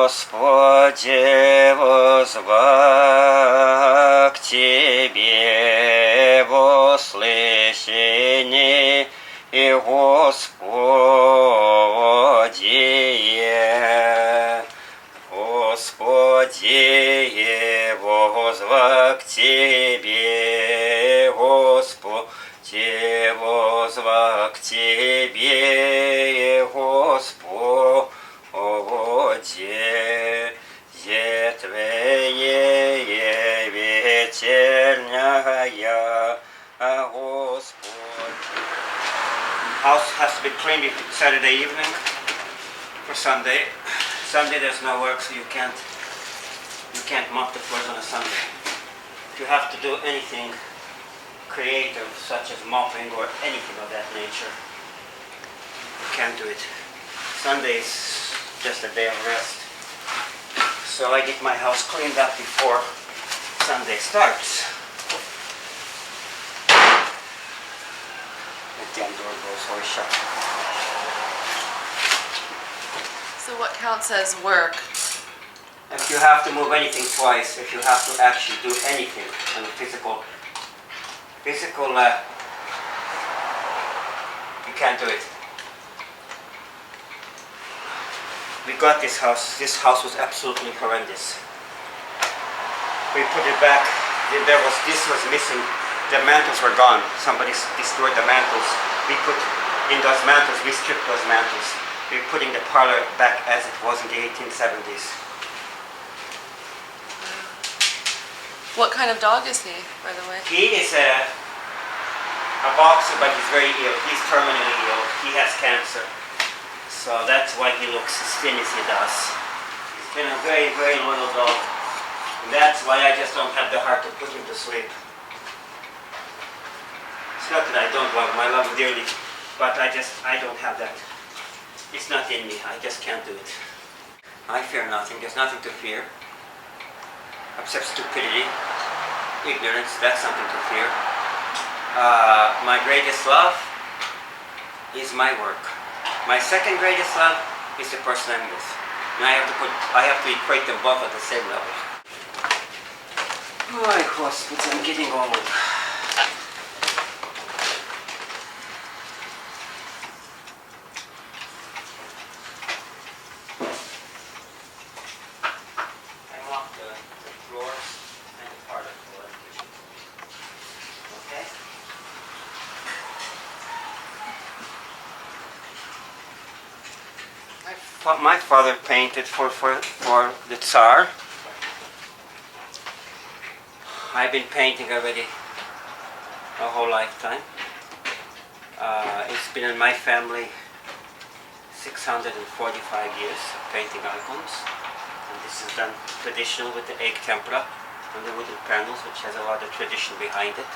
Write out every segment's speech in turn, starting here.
Господи, воззвах к Тебе в услышании, и Господи, Господи, воззвах к Тебе, Господи, воззвах к Тебе, Господи, Твое вечерняя, Господь. House has to be cleaned Saturday evening for Sunday. Sunday there's no work, so you can't mop the floors on a Sunday. If you have to do anything creative, such as mopping or anything of that nature, you can't do it. Sunday is just a day of rest. So I get my house cleaned up before Sunday starts. The damn door goes always shut. So what counts as work? If you have to move anything twice, if you have to actually do anything on a physical, you can't do it. We got this house. This house was absolutely horrendous. We put it back. This was missing. The mantles were gone. Somebody destroyed the mantles. We put in those mantles. We stripped those mantles. We're putting the parlor back as it was in the 1870s. What kind of dog is he, by the way? He is a boxer, but he's very ill. He's terminally ill. He has cancer. So that's why he looks as thin as he does. He's been a very, very loyal dog. And that's why I just don't have the heart to put him to sleep. It's not that I don't love him. I love him dearly. But I don't have that. It's not in me. I just can't do it. I fear nothing. There's nothing to fear. Except stupidity. Ignorance. That's something to fear. My greatest love is my work. My second greatest love is the person I'm with. And I have to equate them both at the same level. Ой, Господи, I'm getting old. I mop the floors and the part of the kitchen. Okay? My father painted for the Tsar. I've been painting already a whole lifetime. It's been in my family 645 years of painting icons. And this is done traditional with the egg tempera and the wooden panels, which has a lot of tradition behind it.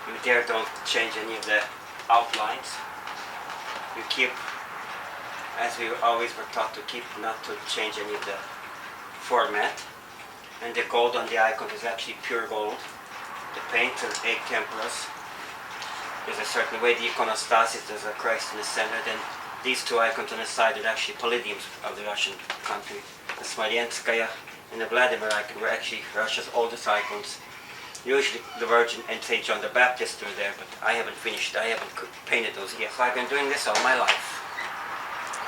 You don't change any of the outlines. You keep, as we always were taught to keep, not to change any of the format. And the gold on the icon is actually pure gold. The paint is egg temperas. There's a certain way the iconostasis, there's a Christ in the center. Then these two icons on the side are actually palladiums of the Russian country. The Smolenskaya and the Vladimir icon were actually Russia's oldest icons. Usually the Virgin and St. John the Baptist are there, but I haven't finished. I haven't painted those yet. So I've been doing this all my life.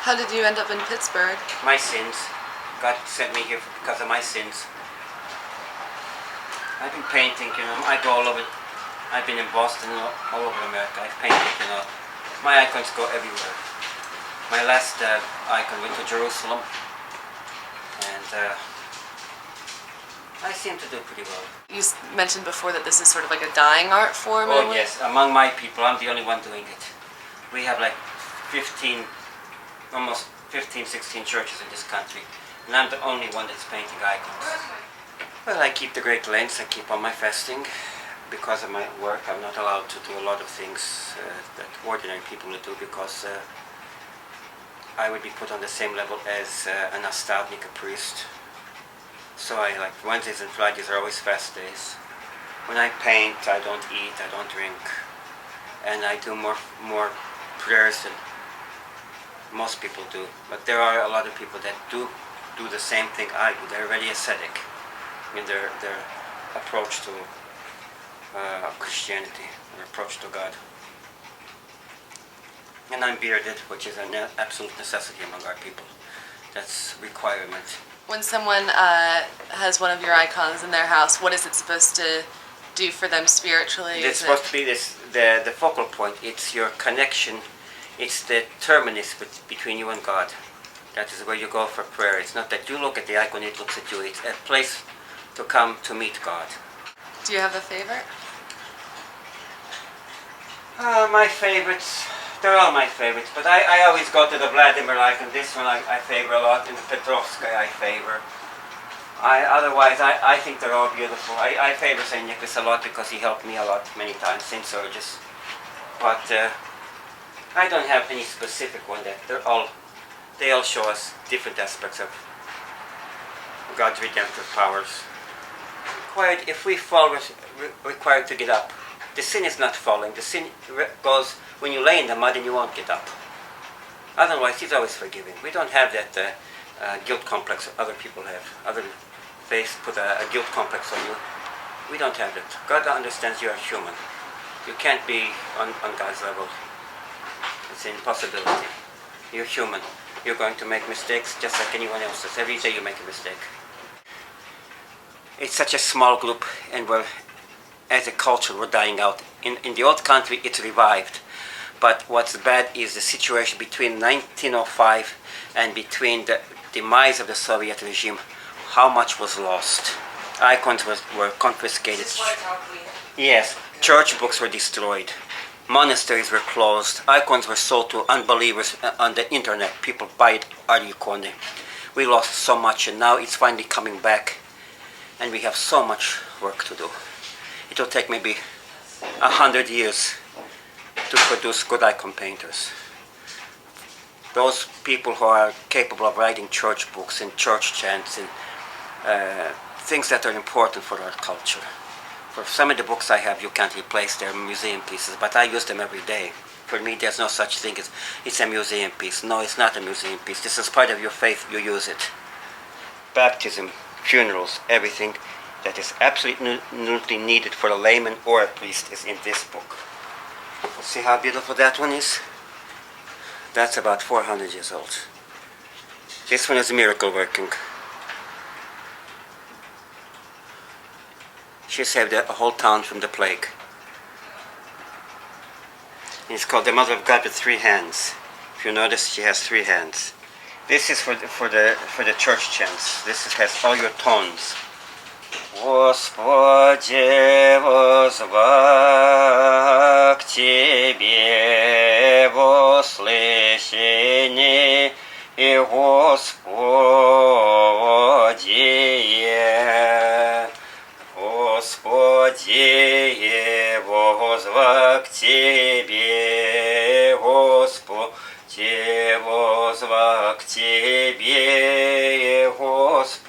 How did you end up in Pittsburgh? My sins. God sent me here because of my sins. I've been painting, I go all over. I've been in Boston, all over America. I've painted, My icons go everywhere. My last icon went to Jerusalem, and I seem to do pretty well. You mentioned before that this is sort of like a dying art form. Oh yes, among my people, I'm the only one doing it. We have like almost 15, 16 churches in this country, and I'm the only one that's painting icons. Well, I keep the Great Lents, I keep on my fasting. Because of my work, I'm not allowed to do a lot of things that ordinary people would do, because I would be put on the same level as an nastavnik, a priest. So Wednesdays and Fridays are always fast days. When I paint, I don't eat, I don't drink, and I do more prayers than most people do. But there are a lot of people that do do the same thing I do. They're very ascetic in their approach to Christianity, their approach to God. And I'm bearded, which is an absolute necessity among our people. That's requirement. When someone has one of your icons in their house, what is it supposed to do for them spiritually? It's supposed to be the focal point. It's your connection. It's the terminus between you and God. That is where you go for prayer. It's not that you look at the icon, it looks at you. It's a place to come to meet God. Do you have a favorite? My favorites, they're all my favorites, but I always go to the Vladimir icon. This one I favor a lot, and the Petrovskaya I favor. Otherwise, I think they're all beautiful. I favor St. Nicholas a lot because he helped me a lot many times, St. Sergius. But I don't have any specific one. They all show us different aspects of God's redemptive powers. If we fall, we're required to get up. The sin is not falling. The sin goes when you lay in the mud and you won't get up. Otherwise, He's always forgiving. We don't have that guilt complex other people have. Other faiths put a guilt complex on you. We don't have that. God understands you are human. You can't be on God's level. It's an impossibility. You're human. You're going to make mistakes just like anyone else does. Every day you make a mistake. It's such a small group, and as a culture, we're dying out. In the old country, it's revived. But what's bad is the situation between 1905 and between the demise of the Soviet regime. How much was lost? Icons were confiscated. Yes, church books were destroyed. Monasteries were closed. Icons were sold to unbelievers on the internet. People buy it icon. We lost so much, and now it's finally coming back. And we have so much work to do. It will take maybe 100 years to produce good icon painters. Those people who are capable of writing church books and church chants and things that are important for our culture. For some of the books I have, you can't replace their museum pieces, but I use them every day. For me, there's no such thing as it's a museum piece. No, it's not a museum piece. This is part of your faith. You use it. Baptism, funerals, everything that is absolutely needed for a layman or a priest is in this book. See how beautiful that one is? That's about 400 years old. This one is miracle working. She saved a whole town from the plague. It's called the Mother of God with 3 hands. If you notice, she has 3 hands. This is for the church chants. Has all your tones. Господи, возвах Тебе во слышании и Господи, Господи, возвах Тебе, Господи, возвах Тебе, Господи.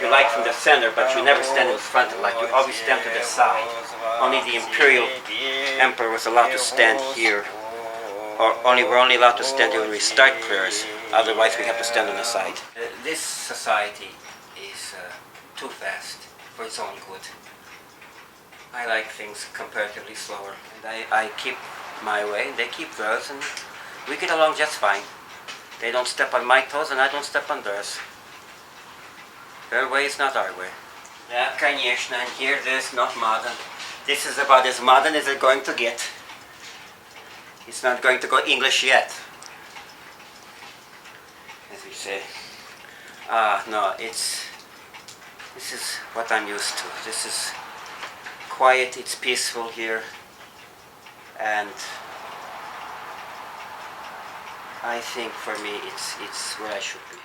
You light from the center, but you never stand in front of the light. You always stand to the side. Only the imperial emperor was allowed to stand here. Or we're only allowed to stand here when we start prayers. Otherwise, we have to stand on the side. This society is too fast for its own good. I like things comparatively slower, and I keep my way, they keep theirs, and we get along just fine. They don't step on my toes, and I don't step on theirs. Their way is not our way. Yeah, конечно, and here this is not modern. This is about as modern as it's going to get. It's not going to go English yet, as we say. No, this is what I'm used to. This is quiet, it's peaceful here, and I think for me it's where I should be.